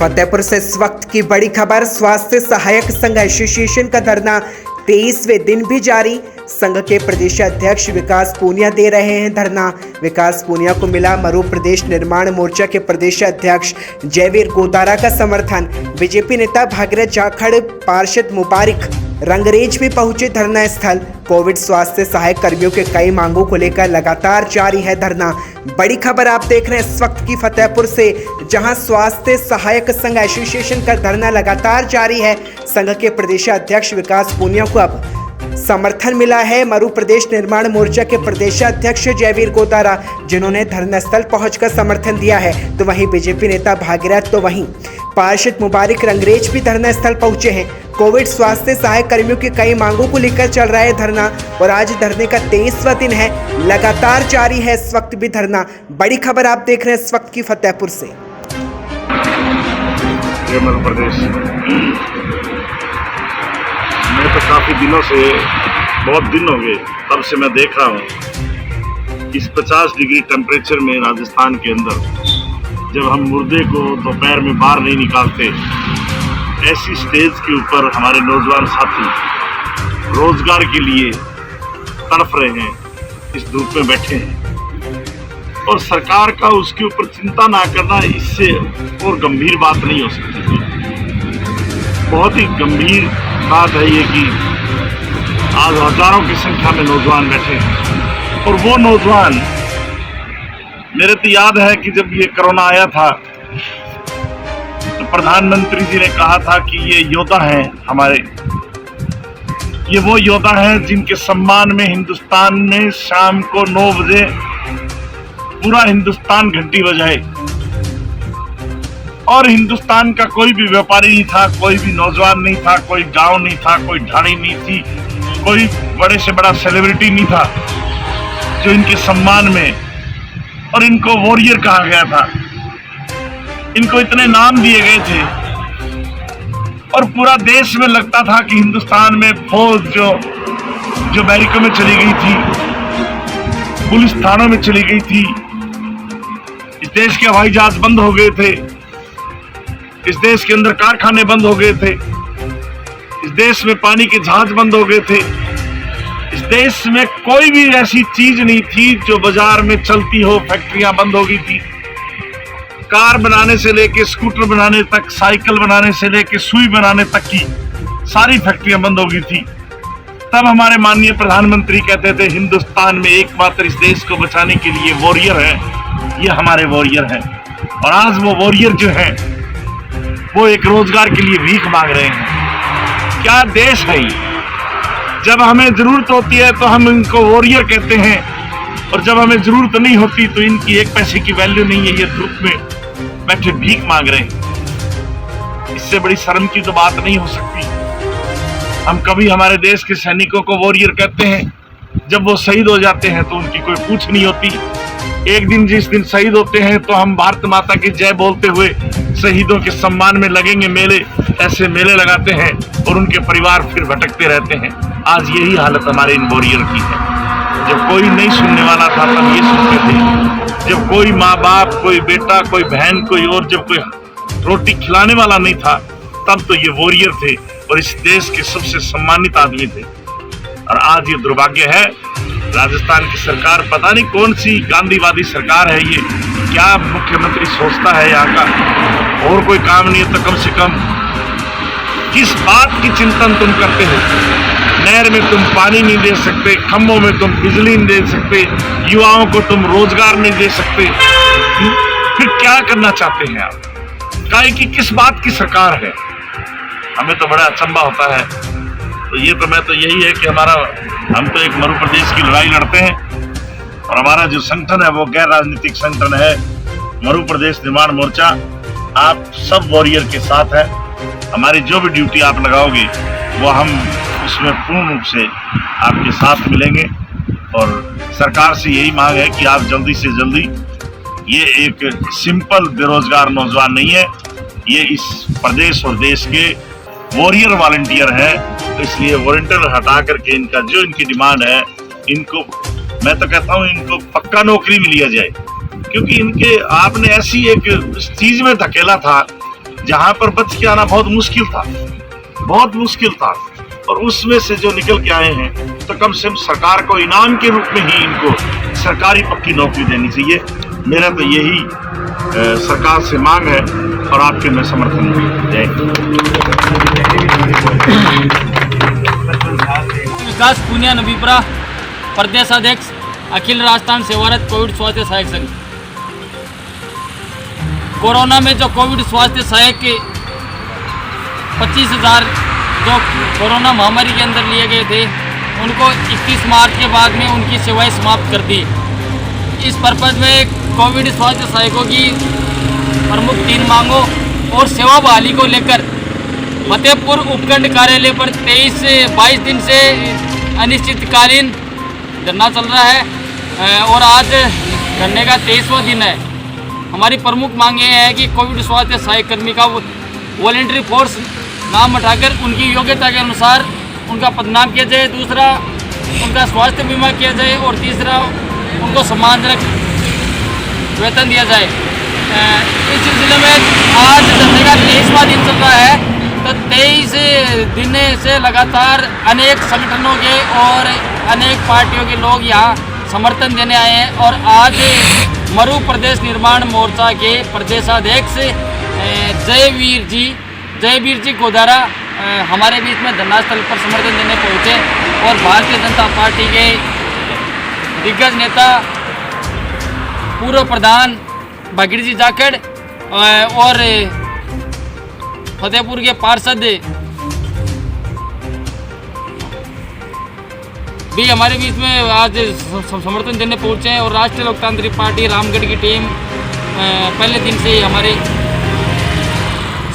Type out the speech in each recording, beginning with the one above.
फतेहपुर से इस वक्त की बड़ी खबर। स्वास्थ्य सहायक संघ एसोसिएशन का धरना 23वें दिन भी जारी। संघ के प्रदेश अध्यक्ष विकास पूनिया दे रहे हैं धरना। विकास पूनिया को मिला मरु प्रदेश निर्माण मोर्चा के प्रदेश अध्यक्ष जयवीर गोदारा का समर्थन। बीजेपी नेता भागीरथ जाखड़, पार्षद मुबारिक रंगरेज भी पहुंचे धरना स्थल। कोविड स्वास्थ्य सहायक कर्मियों के कई मांगों को लेकर लगातार जारी है धरना। बड़ी खबर आप देख रहे हैं इस वक्त की फतेहपुर से, जहां स्वास्थ्य सहायक संघ एसोसिएशन का धरना लगातार जारी है। संघ के प्रदेश अध्यक्ष विकास पूनिया को अब समर्थन मिला है मरु प्रदेश निर्माण मोर्चा के प्रदेश अध्यक्ष जयवीर गोदारा, जिन्होंने धरना स्थल पहुंचकर समर्थन दिया है। तो वहीं बीजेपी नेता भागीरथ, तो वहीं पार्षद मुबारिक रंगरेज भी धरना स्थल पहुंचे हैं। कोविड स्वास्थ्य सहायक कर्मियों की कई मांगों को लेकर चल रहा है धरना और आज धरने का 23वां दिन है। लगातार जारी है इस वक्त भी धरना। बड़ी खबर आप देख रहे हैं इस वक्त की फतेहपुर से। मध्य प्रदेश मैं तो काफी दिनों से, बहुत दिन हो गए तब से मैं देख रहा हूँ इस 50 डिग्री टेम्परेचर में राजस्थान के अंदर जब हम मुर्दे को दोपहर में बाहर नहीं निकालते, ऐसी स्टेज के ऊपर हमारे नौजवान साथी रोजगार के लिए तड़फ रहे हैं, इस धूप में बैठे हैं और सरकार का उसके ऊपर चिंता ना करना, इससे और गंभीर बात नहीं हो सकती। बहुत ही गंभीर बात है ये कि आज हजारों की संख्या में नौजवान बैठे हैं और वो नौजवान, मेरे तो याद है कि जब ये कोरोना आया था तो प्रधानमंत्री जी ने कहा था कि ये योद्धा हैं हमारे, ये वो योद्धा हैं जिनके सम्मान में हिंदुस्तान में शाम को 9 बजे पूरा हिंदुस्तान घंटी बजाए। और हिंदुस्तान का कोई भी व्यापारी नहीं था, कोई भी नौजवान नहीं था, कोई गांव नहीं था, कोई ढाणी नहीं थी, कोई बड़े से बड़ा सेलिब्रिटी नहीं था जो इनके सम्मान में, और इनको वॉरियर कहा गया था, इनको इतने नाम दिए गए थे और पूरा देश में लगता था कि हिंदुस्तान में फौज जो बैरिकों में चली गई थी, पुलिस थानों में चली गई थी, इस देश के हवाई जहाज बंद हो गए थे, इस देश के अंदर कारखाने बंद हो गए थे, इस देश में पानी के जहाज बंद हो गए थे, इस देश में कोई भी ऐसी चीज नहीं थी जो बाजार में चलती हो। फैक्ट्रियां बंद हो गई थी, कार बनाने से लेके स्कूटर बनाने तक, साइकिल बनाने से लेके सुई बनाने तक की सारी फैक्ट्रियां बंद हो गई थी। तब हमारे माननीय प्रधानमंत्री कहते थे हिंदुस्तान में एकमात्र इस देश को बचाने के लिए वॉरियर है, ये हमारे वॉरियर हैं। और आज वो वॉरियर जो हैं वो एक रोजगार के लिए भीख मांग रहे हैं। क्या देश है ये? जब हमें जरूरत होती है तो हम इनको वॉरियर कहते हैं और जब हमें जरूरत नहीं होती तो इनकी एक पैसे की वैल्यू नहीं है, ये धूप में बैठे भीख मांग रहे हैं। इससे बड़ी शर्म की तो बात नहीं हो सकती। हम कभी हमारे देश के सैनिकों को वॉरियर कहते हैं, जब वो शहीद हो जाते हैं तो उनकी कोई पूछ नहीं होती। एक दिन जिस दिन शहीद होते हैं तो हम भारत माता की जय बोलते हुए शहीदों के सम्मान में लगेंगे मेले, ऐसे मेले लगाते हैं और उनके परिवार फिर भटकते रहते हैं। आज यही हालत हमारे इन वॉरियर की है। जब कोई नहीं सुनने वाला था तब ये सुनते थे, जब कोई माँ बाप, कोई बेटा, कोई बहन, कोई और, जब कोई रोटी खिलाने वाला नहीं था तब तो ये वॉरियर थे और इस देश के सबसे सम्मानित आदमी थे। और आज ये दुर्भाग्य है, राजस्थान की सरकार, पता नहीं कौन सी गांधीवादी सरकार है ये, क्या मुख्यमंत्री सोचता है यहाँ का, और कोई काम नहीं है तो कम से कम किस बात की चिंतन तुम करते हो? नहर में तुम पानी नहीं दे सकते, खम्भों में तुम बिजली नहीं दे सकते, युवाओं को तुम रोजगार नहीं दे सकते, फिर क्या करना चाहते हैं आप? काहे की किस बात की सरकार है? हमें तो बड़ा अचंभा होता है। तो ये तो मैं तो यही है कि हम तो एक मरु प्रदेश की लड़ाई लड़ते हैं और हमारा जो संगठन है वो गैर राजनीतिक संगठन है, मरु प्रदेश निर्माण मोर्चा। आप सब वॉरियर के साथ है। हमारी जो भी ड्यूटी आप लगाओगे वो हम उसमें पूर्ण रूप से आपके साथ मिलेंगे और सरकार से यही मांग है कि आप जल्दी से जल्दी, ये एक सिंपल बेरोजगार नौजवान नहीं है, ये इस प्रदेश और देश के वॉरियर वॉलंटियर है, तो इसलिए वॉलंटियर हटा करके इनका जो इनकी डिमांड है, इनको मैं तो कहता हूँ इनको पक्का नौकरी में लिया जाए, क्योंकि इनके आपने ऐसी एक चीज में धकेला था जहां पर बच के आना बहुत मुश्किल था और उसमें से जो निकल के आए हैं तो कम से कम सरकार को इनाम के रूप में ही इनको सरकारी पक्की नौकरी देनी चाहिए। मेरा तो यही सरकार से मांग है और आपके मैं समर्थन में। जय विकास पुनिया नबीपुरा, प्रदेशाध्यक्ष अखिल राजस्थान सेवारत कोविड स्वास्थ्य सहायक संघ। कोरोना में जो कोविड स्वास्थ्य सहायक के 25,000 जो कोरोना महामारी के अंदर लिए गए थे उनको 31 मार्च के बाद में उनकी सेवाएं समाप्त कर दी। इस पर्पज़ में कोविड स्वास्थ्य सहायकों की प्रमुख 3 मांगों और सेवा बहाली को लेकर फतेहपुर उपखंड कार्यालय पर 23 से 22 दिन से अनिश्चितकालीन धरना चल रहा है और आज धरने का 23वां दिन है। हमारी प्रमुख मांग ये है कि कोविड स्वास्थ्य सहायक कर्मी का वॉलेंट्री फोर्स नाम हटाकर उनकी योग्यता के अनुसार उनका पदनाम किया जाए, दूसरा उनका स्वास्थ्य बीमा किया जाए और तीसरा उनको सम्मानजनक वेतन दिया जाए। इस सिलसिले में आज धरने का 23वां दिन चल रहा है। तो 23 दिन से लगातार अनेक संगठनों के और अनेक पार्टियों के लोग यहाँ समर्थन देने आए हैं और आज मरु प्रदेश निर्माण मोर्चा के प्रदेशाध्यक्ष जयवीर जी गोदारा हमारे बीच में धरना स्थल पर समर्थन देने पहुँचे और भारतीय जनता पार्टी के दिग्गज नेता पूर्व प्रधान भगीर जी जाखड़ और फतेहपुर के पार्षद भी हमारे बीच में आज समर्थन देने पहुंचे हैं और राष्ट्रीय लोकतांत्रिक पार्टी रामगढ़ की टीम पहले दिन से ही हमारे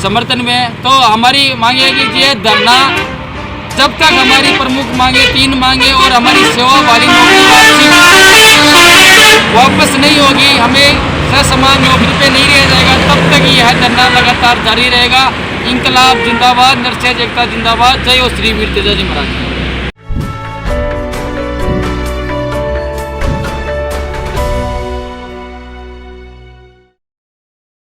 समर्थन में है। तो हमारी मांग है कि ये धरना जब तक हमारी प्रमुख मांगे 3 मांगे और हमारी सेवा वाली नौकरी वापस नहीं होगी, हमें समान नौकरी पे नहीं रह जाएगा, तब तक यह धरना लगातार जारी रहेगा। इंकलाब जिंदाबाद, नरसिंह एकता जिंदाबाद। जय हो श्री वीर तेजाजी महाराज।